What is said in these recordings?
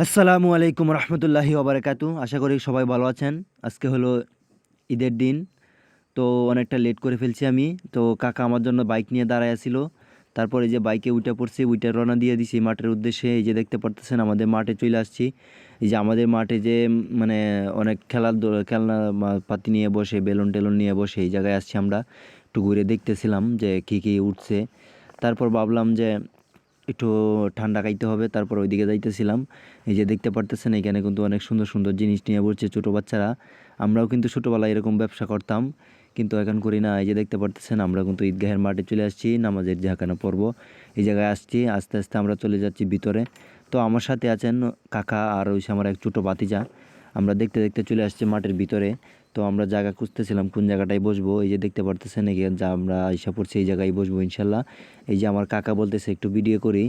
আসসালামু আলাইকুম রহমতুল্লাহি ওবারাকাতু। আশা করি সবাই ভালো আছেন। আজকে হলো ঈদের দিন। তো অনেকটা লেট করে ফেলছি আমি। তো কাকা আমার জন্য বাইক নিয়ে দাঁড়ায় ছিল। তারপরে যে বাইকে উঠে পড়ছি, উইঠা রওনা দিয়ে দিছি মাঠের উদ্দেশ্যে। এই যে দেখতে পারতেছেন আমাদের মাঠে চলে আসছি। এই যে আমাদের মাঠে যে মানে অনেক খেলনা পাতি নিয়ে বসে, বেলুন টেলুন নিয়ে বসে এই জায়গায় আসছি আমরা। একটু ঘুরে দেখতেছিলাম যে কী কী উঠছে। তারপর ভাবলাম যে একটু ঠান্ডা খাইতে হবে, তারপর ওইদিকে যাইতেছিলাম। এই যে দেখতে পারতেছেন এখানে কিন্তু অনেক সুন্দর সুন্দর জিনিস নিয়ে বসছে ছোটো বাচ্চারা। আমরাও কিন্তু ছোটোবেলায় এরকম ব্যবসা করতাম, কিন্তু এখন করি না। এই যে দেখতে পারতেছেন আমরা কিন্তু ঈদগাহের মাঠে চলে আসছি, নামাজের যেখানে পড়ব এই জায়গায় আসছি। আস্তে আস্তে আমরা চলে যাচ্ছি ভিতরে। তো আমার সাথে আছেন কাকা আর ওইসে আমার এক ছোটো ভাতিজা। আমরা দেখতে দেখতে চলে আসছি মাঠের ভিতরে। তো আমরা জায়গা খুঁজতেছিলাম কোন জায়গাটায় বসবো। এই যে দেখতে পারতেছেন এখানে যা আমরা আইসা পড়ছি, এই জায়গায় বসবো ইনশাল্লাহ। এই যে আমার কাকা বলতেছে একটু ভিডিও করি।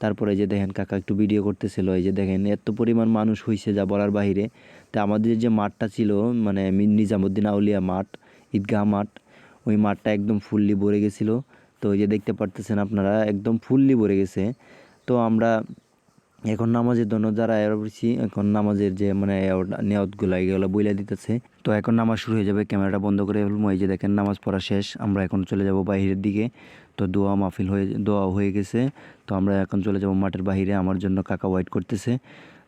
তারপরে যে দেখেন কাকা একটু ভিডিও করতেছিল। এই যে দেখেন এত পরিমাণ মানুষ হয়েছে যা বলার বাহিরে। তা আমাদের যে মাঠটা ছিল, মানে নিজামুদ্দিন আউলিয়া মাঠ, ঈদগাহ মাঠ, ওই মাঠটা একদম ফুললি ভরে গেছিলো। তো এই যে দেখতে পারতেছেন আপনারা একদম ফুললি ভরে গেছে। তো আমরা এখন নামাজের জন্য যারা এরছি, এখন নামাজের যে মানে নিয়তগুলো এগুলো বইলা দিতেছে। তো এখন নামাজ শুরু হয়ে যাবে, ক্যামেরাটা বন্ধ করে ফেলবো। এই যে দেখেন নামাজ পড়া শেষ, আমরা এখন চলে যাব বাইরের দিকে। তো দোয়া হয়ে গেছে। তো আমরা এখন চলে যাব মাঠের বাইরে। আমার জন্য কাকা ওয়েট করতেছে।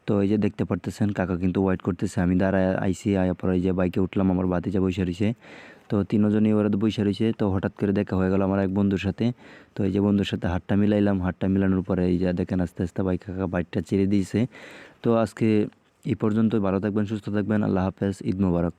তো এই যে দেখতে পারতেছেন কাকা কিন্তু ওয়েট করতেছে। আমি দাঁড়ায় আইসি, আয়া পরে এই যে বাইকে উঠলাম, আমার ভাতিজা বইসা রয়েছে। তো তিনজনই ওরা তো বইসা রয়েছে। তো হঠাৎ করে দেখা হয়ে গেল আমার এক বন্ধুর সাথে। তো এই যে বন্ধুর সাথে হাতটা মিলাইলাম, হাতটা মিলানোর পরে এই যে দেখেন আস্তে আস্তে কাকা বাইকটা ছেড়ে দিয়েছে। তো আজকে এই পর্যন্ত। ভালো থাকবেন, সুস্থ থাকবেন। আল্লাহ হাফেজ, ঈদ মোবারক।